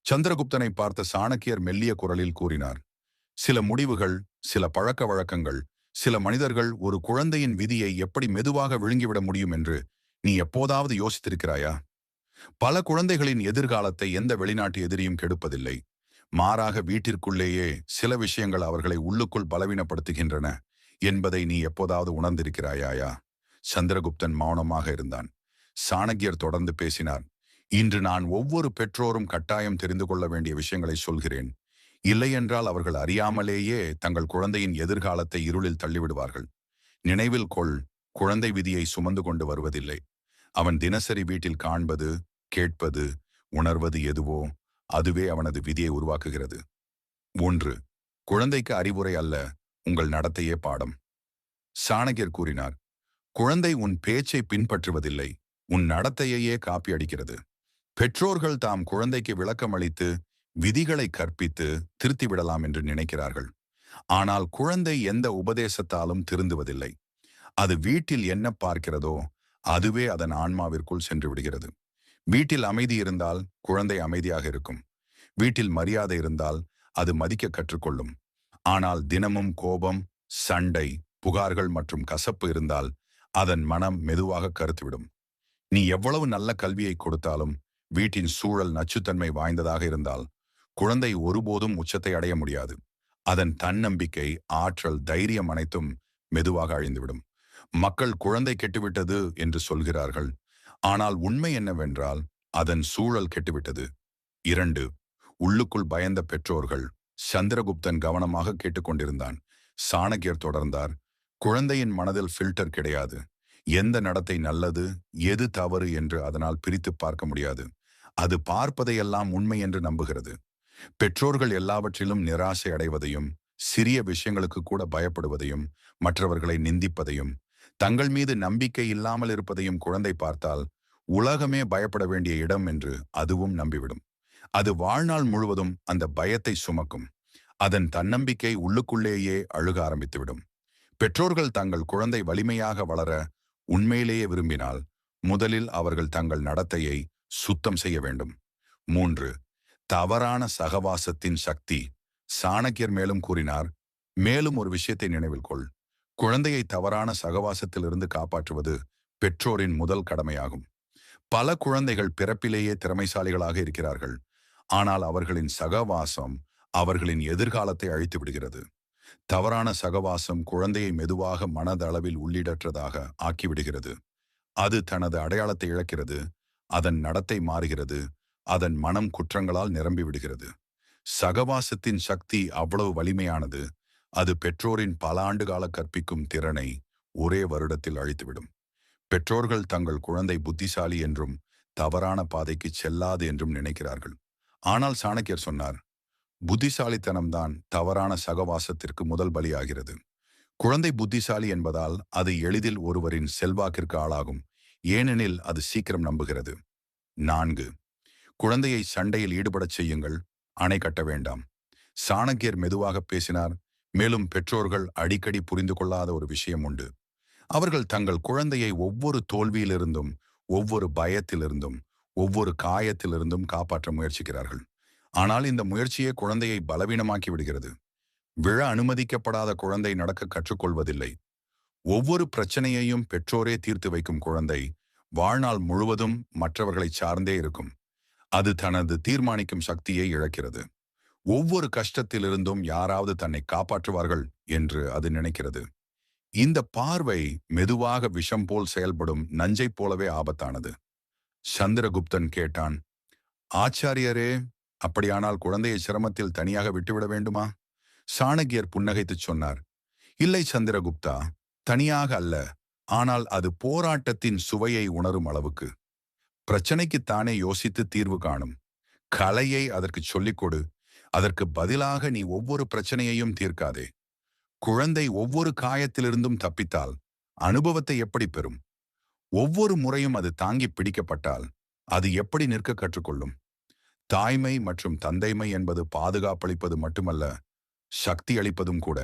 சந்திரகுப்தனை பார்த்த சாணக்கியர் மெல்லிய குரலில் கூறினார். சில முடிவுகள், சில பழக்க வழக்கங்கள், சில மனிதர்கள் ஒரு குழந்தையின் விதியை எப்படி மெதுவாக விழுங்கிவிட முடியும் என்று நீ எப்போதாவது யோசித்திருக்கிறாயா? பல குழந்தைகளின் எதிர்காலத்தை எந்த வெளிநாட்டு எதிரியும் கெடுப்பதில்லை. மாறாக வீட்டிற்குள்ளேயே சில விஷயங்கள் அவர்களை உள்ளுக்குள் பலவீனப்படுத்துகின்றன என்பதை நீ எப்போதாவது உணர்ந்திருக்கிறாயா? சந்திரகுப்தன் மௌனமாக இருந்தான். சாணக்கியர் தொடர்ந்து பேசினார். இன்று நான் ஒவ்வொரு பெற்றோரும் கட்டாயம் தெரிந்து கொள்ள வேண்டிய விஷயங்களை சொல்கிறேன். இல்லையென்றால் அவர்கள் அறியாமலேயே தங்கள் குழந்தையின் எதிர்காலத்தை இருளில் தள்ளிவிடுவார்கள். நினைவில் கொள், குழந்தை விதியை சுமந்து கொண்டு வருவதில்லை. அவன் தினசரி வீட்டில் காண்பது, கேட்பது, உணர்வது எதுவோ அதுவே அவனது விதியை உருவாக்குகிறது. 1. குழந்தைக்கு அறிவுரை அல்ல, உங்கள் நடத்தையே பாடம். சாணக்கியர் கூறினார். குழந்தை உன் பேச்சை பின்பற்றுவதில்லை, உன் நடத்தையையே காப்பி அடிக்கிறது. பெற்றோர்கள் தாம் குழந்தைக்கு விளக்கம் அளித்து விதிகளை கற்பித்து திருத்திவிடலாம் என்று நினைக்கிறார்கள். ஆனால் குழந்தை எந்த உபதேசத்தாலும் திருந்துவதில்லை. அது வீட்டில் என்ன பார்க்கிறதோ அதுவே அதன் ஆன்மாவிற்குள் சென்று விடுகிறது. வீட்டில் அமைதி இருந்தால் குழந்தை அமைதியாக இருக்கும். வீட்டில் மரியாதை இருந்தால் அது மதிக்க கற்றுக்கொள்ளும். ஆனால் தினமும் கோபம், சண்டை, புகார்கள் மற்றும் கசப்பு இருந்தால் அதன் மனம் மெதுவாக கருத்துவிடும். நீ எவ்வளவு நல்ல கல்வியை கொடுத்தாலும் வீட்டின் சூழல் நச்சுத்தன்மை வாய்ந்ததாக இருந்தால் குழந்தை ஒருபோதும் உச்சத்தை அடைய முடியாது. அதன் தன்னம்பிக்கை, ஆற்றல், தைரியம் அனைத்தும் மெதுவாக அழிந்துவிடும். மக்கள் குழந்தை கெட்டுவிட்டது என்று சொல்கிறார்கள். ஆனால் உண்மை என்னவென்றால் அதன் சூழல் கெட்டுவிட்டது. 2. உள்ளுக்குள் பயந்த பெற்றோர்கள். சந்திரகுப்தன் கவனமாக கேட்டுக்கொண்டிருந்தான். சாணக்கியர் தொடர்ந்தார். குழந்தையின் மனதில் ஃபில்டர் கிடையாது. எந்த நடத்தை நல்லது, எது தவறு என்று அதனால் பிரித்து பார்க்க முடியாது. அது பார்ப்பதையெல்லாம் உண்மை என்று நம்புகிறது. பெற்றோர்கள் எல்லாவற்றிலும் நிராசை அடைவதையும், சிறிய விஷயங்களுக்கு கூட பயப்படுவதையும், மற்றவர்களை நிந்திப்பதையும், தங்கள் மீது நம்பிக்கை இல்லாமல் இருப்பதையும் குழந்தை பார்த்தால் உலகமே பயப்பட வேண்டிய இடம் என்று அதுவும் நம்பிவிடும். அது வாழ்நாள் முழுவதும் அந்த பயத்தை சுமக்கும். அதன் தன்னம்பிக்கை உள்ளுக்குள்ளேயே அழுக ஆரம்பித்துவிடும். பெற்றோர்கள் தங்கள் குழந்தை வலிமையாக வளர உண்மையிலேயே விரும்பினால் முதலில் அவர்கள் தங்கள் நடத்தையை சுத்தம் செய்ய வேண்டும். 3. தவறான சகவாசத்தின் சக்தி. சாணக்கியர் மேலும் கூறினார். மேலும் ஒரு விஷயத்தை நினைவில் கொள். குழந்தையை தவறான சகவாசத்திலிருந்து காப்பாற்றுவது பெற்றோரின் முதல் கடமையாகும். பல குழந்தைகள் பிறப்பிலேயே திறமைசாலிகளாக இருக்கிறார்கள். ஆனால் அவர்களின் சகவாசம் அவர்களின் எதிர்காலத்தை அழித்து விடுகிறது. தவறான சகவாசம் குழந்தையை மெதுவாக மனதளவில் உள்ளிடற்றதாக ஆக்கிவிடுகிறது. அது தனது அடையாளத்தை இழக்கிறது. அதன் நடத்தை மாறுகிறது. அதன் மனம் குற்றங்களால் நிரம்பி விடுகிறது. சகவாசத்தின் சக்தி அவ்வளவு வலிமையானது. அது பெற்றோரின் பல ஆண்டுகால கற்பிக்கும் திறனை ஒரே வருடத்தில் அழித்துவிடும். பெற்றோர்கள் தங்கள் குழந்தை புத்திசாலி என்றும் தவறான பாதைக்கு செல்லாது என்றும் நினைக்கிறார்கள். ஆனால் சாணக்கியர் சொன்னார், புத்திசாலித்தனம்தான் தவறான சகவாசத்திற்கு முதல் பலியாகிறது. குழந்தை புத்திசாலி என்பதால் அது எளிதில் ஒருவரின் செல்வாக்கிற்கு ஆளாகும். ஏனெனில் அது சீக்கிரம் நம்புகிறது. 4. குழந்தையை சண்டையில் ஈடுபடச் செய்யுங்கள், அணை கட்ட வேண்டாம். சாணக்கியர் மெதுவாக பேசினார். மேலும் பெற்றோர்கள் அடிக்கடி புரிந்து கொள்ளாத ஒரு விஷயம் உண்டு. அவர்கள் தங்கள் குழந்தையை ஒவ்வொரு தோல்வியிலிருந்தும், ஒவ்வொரு பயத்திலிருந்தும், ஒவ்வொரு காயத்திலிருந்தும் காப்பாற்ற முயற்சிக்கிறார்கள். ஆனால் இந்த முயற்சியே குழந்தையை பலவீனமாக்கி விடுகிறது. விழ அனுமதிக்கப்படாத குழந்தை நடக்க கற்றுக்கொள்வதில்லை. ஒவ்வொரு பிரச்சனையையும் பெற்றோரே தீர்த்து வைக்கும் குழந்தை வாழ்நாள் முழுவதும் மற்றவர்களை சார்ந்தே இருக்கும். அது தனது தீர்மானிக்கும் சக்தியை இழக்கிறது. ஒவ்வொரு கஷ்டத்திலிருந்தும் யாராவது தன்னை காப்பாற்றுவார்கள் என்று அது நினைக்கிறது. இந்த பார்வை மெதுவாக விஷம் போல் செயல்படும் நஞ்சைப் போலவே ஆபத்தானது. சந்திரகுப்தன் கேட்டான். ஆச்சாரியரே, அப்படியானால் குழந்தையை சிரமத்தில் தனியாக விட்டுவிட வேண்டுமா? சாணக்கியர் புன்னகைத்துச் சொன்னார். இல்லை சந்திரகுப்தா, தனியாக அல்ல. ஆனால் அது போராட்டத்தின் சுவையை உணரும் அளவுக்கு. பிரச்சனைக்குத்தானே யோசித்து தீர்வு காணும். கலையை அதற்கு சொல்லிக் கொடு. அதற்கு பதிலாக நீ ஒவ்வொரு பிரச்சனையையும் தீர்க்காதே. குழந்தை ஒவ்வொரு காயத்திலிருந்தும் தப்பித்தால் அனுபவத்தை எப்படி பெறும்? ஒவ்வொரு முறையும் அது தாங்கி பிடிக்கப்பட்டால் அது எப்படி நிற்க கற்றுக்கொள்ளும்? தாய்மை மற்றும் தந்தைமை என்பது பாதுகாப்பளிப்பது மட்டுமல்ல, சக்தி அளிப்பதும் கூட.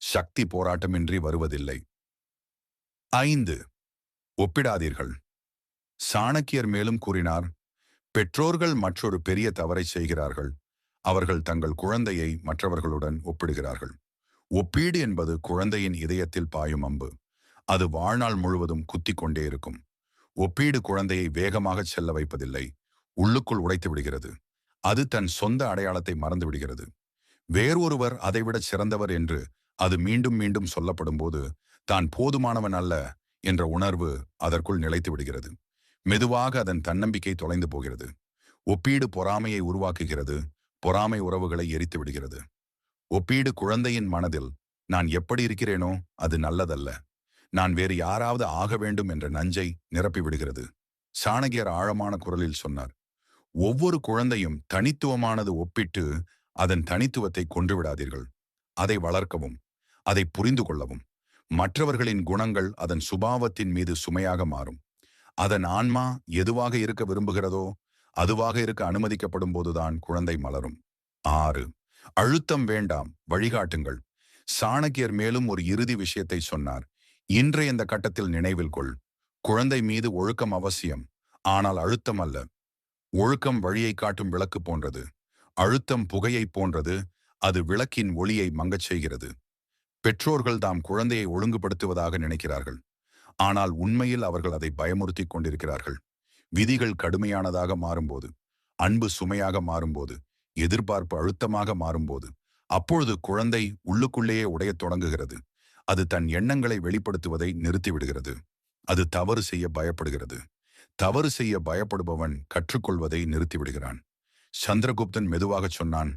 சக்தி போராட்டமின்றி வருவதில்லை. 5. ஒப்பிடாதீர்கள். சாணக்கியர் மேலும் கூறினார். பெற்றோர்கள் மற்றொரு பெரிய தவறை செய்கிறார்கள். அவர்கள் தங்கள் குழந்தையை மற்றவர்களுடன் ஒப்பிடுகிறார்கள். ஒப்பீடு என்பது குழந்தையின் இதயத்தில் பாயும் அம்பு. அது வாழ்நாள் முழுவதும் குத்திக் கொண்டே இருக்கும். ஒப்பீடு குழந்தையை வேகமாக செல்ல வைப்பதில்லை, உள்ளுக்குள் உடைத்து விடுகிறது. அது தன் சொந்த அடையாளத்தை மறந்து விடுகிறது. வேறொருவர் அதைவிட சிறந்தவர் என்று அது மீண்டும் மீண்டும் சொல்லப்படும் போது தான் போதுமானவன் அல்ல என்ற உணர்வு அதற்குள் நிலைத்து விடுகிறது. மெதுவாக அதன் தன்னம்பிக்கை தொலைந்து போகிறது. ஒப்பீடு பொறாமையை உருவாக்குகிறது. பொறாமை உறவுகளை எரித்து விடுகிறது. ஒப்பீடு குழந்தையின் மனதில் நான் எப்படி இருக்கிறேனோ அது நல்லதல்ல, நான் வேறு யாராவது ஆக வேண்டும் என்ற நஞ்சை நிரப்பி விடுகிறது. சாணகியர் ஆழமான குரலில் சொன்னார், ஒவ்வொரு குழந்தையும் தனித்துவமானது. ஒப்பிட்டு அதன் தனித்துவத்தை கொன்று விடாதீர்கள். அதை வளர்க்கவும், அதை புரிந்து கொள்ளவும். மற்றவர்களின் குணங்கள் அதன் சுபாவத்தின் மீது சுமையாக மாறும். அதன் ஆன்மா எதுவாக இருக்க விரும்புகிறதோ அதுவாக இருக்க அனுமதிக்கப்படும் போதுதான் குழந்தை மலரும். 6. அழுத்தம் வேண்டாம், வழிகாட்டுங்கள். சாணக்கியர் மேலும் ஒரு இறுதி விஷயத்தை சொன்னார். இன்றைய இந்த கட்டத்தில் நினைவில் கொள், குழந்தை மீது ஒழுக்கம் அவசியம், ஆனால் அழுத்தம் அல்ல. ஒழுக்கம் வழியை காட்டும் விளக்கு போன்றது. அழுத்தம் புகையை போன்றது. அது விளக்கின் ஒளியை மங்கச் செய்கிறது. பெற்றோர்கள் தாம் குழந்தையை ஒழுங்குபடுத்துவதாக நினைக்கிறார்கள். ஆனால் உண்மையில் அவர்கள் அதை பயமுறுத்தி கொண்டிருக்கிறார்கள். விதிகள் கடுமையானதாக மாறும்போது, அன்பு சுமையாக மாறும்போது, எதிர்பார்ப்பு அழுத்தமாக மாறும்போது, அப்பொழுது குழந்தை உள்ளுக்குள்ளேயே உடையத் தொடங்குகிறது. அது தன் எண்ணங்களை வெளிப்படுத்துவதை நிறுத்திவிடுகிறது. அது தவறு செய்ய பயப்படுகிறது. தவறு செய்ய பயப்படுபவன் கற்றுக்கொள்வதை நிறுத்திவிடுகிறான். சந்திரகுப்தன் மெதுவாக சொன்னான்,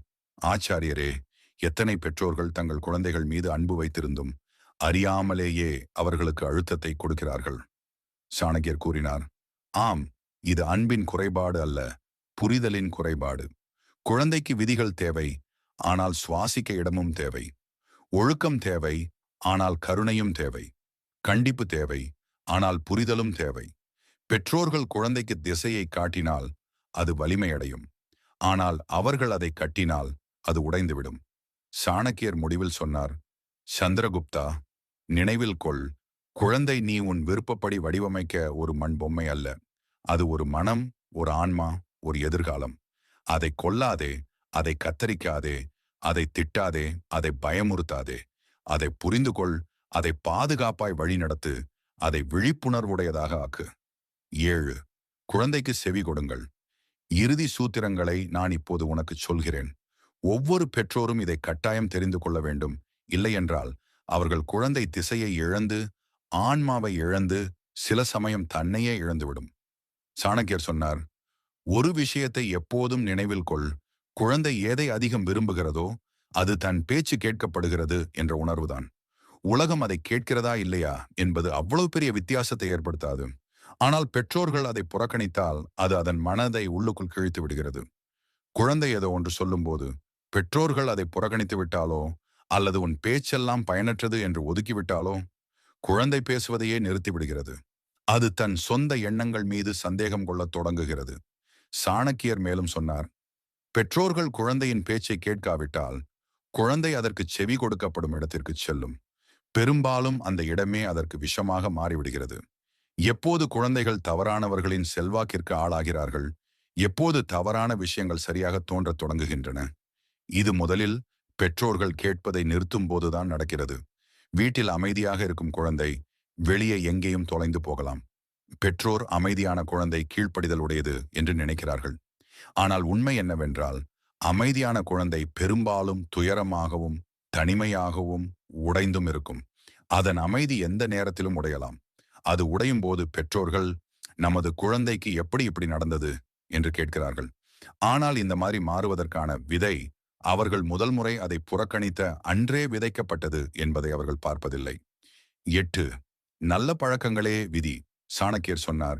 ஆச்சாரியரே, எத்தனை பெற்றோர்கள் தங்கள் குழந்தைகள் மீது அன்பு வைத்திருந்தும் அறியாமலேயே அவர்களுக்கு அழுத்தத்தை கொடுக்கிறார்கள். சாணக்கியர் கூறினார், ஆம், இது அன்பின் குறைபாடு அல்ல, புரிதலின் குறைபாடு. குழந்தைக்கு விதிகள் தேவை, ஆனால் சுவாசிக்க இடமும் தேவை. ஒழுக்கம் தேவை, ஆனால் கருணையும் தேவை. கண்டிப்பு தேவை, ஆனால் புரிதலும் தேவை. பெற்றோர்கள் குழந்தைக்கு திசையை காட்டினால் அது வலிமையடையும். ஆனால் அவர்கள் அதை கட்டினால் அது உடைந்துவிடும். சாணக்கியர் முடிவில் சொன்னார், சந்திரகுப்தா, நினைவில் கொள், குழந்தை நீ உன் விருப்பப்படி வடிவமைக்க ஒரு மண் பொம்மை அல்ல. அது ஒரு மனம், ஒரு ஆன்மா, ஒரு எதிர்காலம். அதை கொல்லாதே, அதை கத்தரிக்காதே, அதை திட்டாதே, அதை பயமுறுத்தாதே. அதை புரிந்து கொள், அதை பாதுகாப்பாய் வழிநடத்து, அதை விழிப்புணர்வுடையதாக ஆக்கு. 7. குழந்தைக்கு செவி கொடுங்கள். இறுதி சூத்திரங்களை நான் இப்போது உனக்கு சொல்கிறேன். ஒவ்வொரு பெற்றோரும் இதை கட்டாயம் தெரிந்து கொள்ள வேண்டும். இல்லையென்றால் அவர்கள் குழந்தை திசையை இழந்து, ஆன்மாவை இழந்து, சில சமயம் தன்னையே இழந்துவிடும். சாணக்கியர் சொன்னார், ஒரு விஷயத்தை எப்போதும் நினைவில் கொள், குழந்தை எதை அதிகம் விரும்புகிறதோ அது தன் பேச்சு கேட்கப்படுகிறது என்ற உணர்வுதான். உலகம் அதை கேட்கிறதா இல்லையா என்பது அவ்வளவு பெரிய வித்தியாசத்தை ஏற்படுத்தாது. ஆனால் பெற்றோர்கள் அதை புறக்கணித்தால் அது அதன் மனதை உள்ளுக்குள் கிழித்து விடுகிறது. குழந்தை ஏதோ ஒன்று சொல்லும்போது பெற்றோர்கள் அதை புறக்கணித்து விட்டாலோ அல்லது உன் பேச்செல்லாம் பயனற்றது என்று ஒதுக்கிவிட்டாலோ குழந்தை பேசுவதையே நிறுத்திவிடுகிறது. அது தன் சொந்த எண்ணங்கள் மீது சந்தேகம் கொள்ளத் தொடங்குகிறது. சாணக்கியர் மேலும் சொன்னார், பெற்றோர்கள் குழந்தையின் பேச்சை கேட்காவிட்டால் குழந்தை அதற்கு செவி கொடுக்கப்படும் இடத்திற்கு செல்லும். பெரும்பாலும் அந்த இடமே அதற்கு விஷமாக மாறிவிடுகிறது. எப்போது குழந்தைகள் தவறானவர்களின் செல்வாக்கிற்கு ஆளாகிறார்கள், எப்போது தவறான விஷயங்கள் சரியாக தோன்றத் தொடங்குகின்றன, இது முதலில் பெற்றோர்கள் கேட்பதை நிறுத்தும் போதுதான் நடக்கிறது. வீட்டில் அமைதியாக இருக்கும் குழந்தை வெளியே எங்கேயும் தொலைந்து போகலாம். பெற்றோர் அமைதியான குழந்தை கீழ்ப்படிதல் உடையது என்று நினைக்கிறார்கள். ஆனால் உண்மை என்னவென்றால், அமைதியான குழந்தை பெரும்பாலும் துயரமாகவும் தனிமையாகவும் உடைந்தும் இருக்கும். அதன் அமைதி எந்த நேரத்திலும் உடையலாம். அது உடையும் போது பெற்றோர்கள், நமது குழந்தைக்கு எப்படி இப்படி நடந்தது என்று கேட்கிறார்கள். ஆனால் இந்த மாதிரி மாறுவதற்கான விதை அவர்கள் முதல் முறை அதை புறக்கணித்த அன்றே விதைக்கப்பட்டது என்பதை அவர்கள் பார்ப்பதில்லை. 8. நல்ல பழக்கங்களே விதி. சாணக்கியர் சொன்னார்,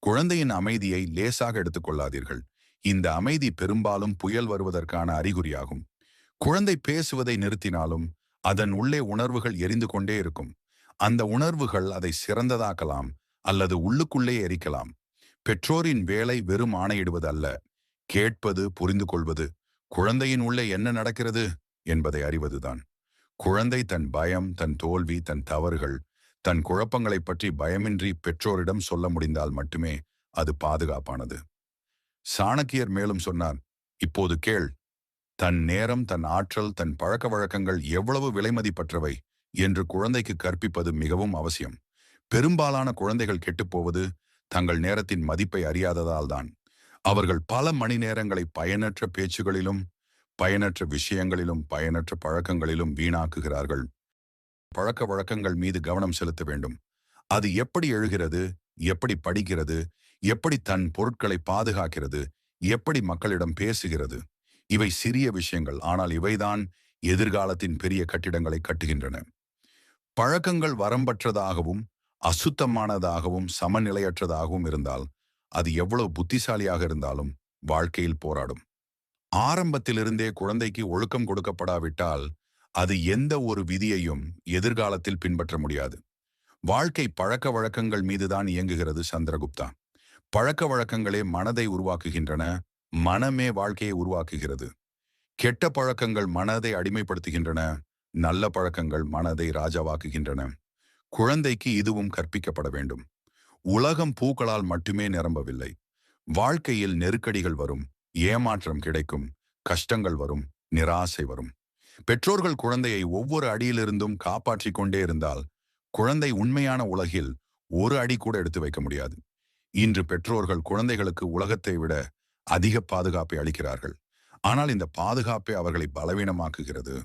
குழந்தையின் அமைதியை லேசாக எடுத்துக்கொள்ளாதீர்கள். இந்த அமைதி பெரும்பாலும் புயல் வருவதற்கான அறிகுறியாகும். குழந்தை பேசுவதை நிறுத்தினாலும் அதன் உள்ளே உணர்வுகள் எரிந்து கொண்டே இருக்கும். அந்த உணர்வுகள் அதை சிறந்ததாக்கலாம் அல்லது உள்ளுக்குள்ளே எரிக்கலாம். பெற்றோரின் வேலை வெறும் ஆணையிடுவது அல்ல, கேட்பது, புரிந்து கொள்வது, குழந்தையின் உள்ளே என்ன நடக்கிறது என்பதை அறிவதுதான். குழந்தை தன் பயம், தன் தோல்வி, தன் தவறுகள், தன் குழப்பங்களை பற்றி பயமின்றி பெற்றோரிடம் சொல்ல முடிந்தால் மட்டுமே அது பாதுகாப்பானது. சாணக்கியர் மேலும் சொன்னார், இப்போது கேள். தன் நேரம், தன் ஆற்றல், தன் பழக்க வழக்கங்கள் எவ்வளவு விலைமதிப்பற்றவை என்று குழந்தைக்கு கற்பிப்பது மிகவும் அவசியம். பெரும்பாலான குழந்தைகள் கெட்டுப்போவது தங்கள் நேரத்தின் மதிப்பை அறியாததால் தான். அவர்கள் பல மணி நேரங்களை பயனற்ற பேச்சுகளிலும், பயனற்ற விஷயங்களிலும், பயனற்ற பழக்கங்களிலும் வீணாக்குகிறார்கள். பழக்க வழக்கங்கள் மீது கவனம் செலுத்த வேண்டும். அது எப்படி எழுகிறது, எப்படி படிக்கிறது, எப்படி தன் பொருட்களை பாதுகாக்கிறது, எப்படி மக்களிடம் பேசுகிறது. இவை சிறிய விஷயங்கள், ஆனால் இவைதான் எதிர்காலத்தின் பெரிய கட்டிடங்களை கட்டுகின்றன. பழக்கங்கள் வரம்பற்றதாகவும், அசுத்தமானதாகவும், சமநிலையற்றதாகவும் இருந்தால், அது எவ்வளவு புத்திசாலியாக இருந்தாலும் வாழ்க்கையில் போராடும். ஆரம்பத்திலிருந்தே குழந்தைக்கு ஒழுக்கம் கொடுக்கப்படாவிட்டால், அது எந்த ஒரு விதியையும் எதிர்காலத்தில் பின்பற்ற முடியாது. வாழ்க்கை பழக்க வழக்கங்கள் மீதுதான் இயங்குகிறது சந்திரகுப்தா. பழக்க வழக்கங்களே மனதை உருவாக்குகின்றன. மனமே வாழ்க்கையை உருவாக்குகிறது. கெட்ட பழக்கங்கள் மனதை அடிமைப்படுத்துகின்றன. நல்ல பழக்கங்கள் மனதை ராஜாவாக்குகின்றன. குழந்தைக்கு இதுவும் கற்பிக்கப்பட வேண்டும். உலகம் பூக்களால் மட்டுமே நிரம்பவில்லை. வாழ்க்கையில் நெருக்கடிகள் வரும், ஏமாற்றம் கிடைக்கும், கஷ்டங்கள் வரும், நிராசை வரும். பெற்றோர்கள் குழந்தையை ஒவ்வொரு அடியிலிருந்தும் காப்பாற்றிக் கொண்டே இருந்தால், குழந்தை உண்மையான உலகில் ஒரு அடி கூட எடுத்து வைக்க முடியாது. இன்று பெற்றோர்கள் குழந்தைகளுக்கு உலகத்தை விட அதிக பாதுகாப்பை அளிக்கிறார்கள். ஆனால் இந்த பாதுகாப்பை அவர்களை பலவீனமாக்குகிறது.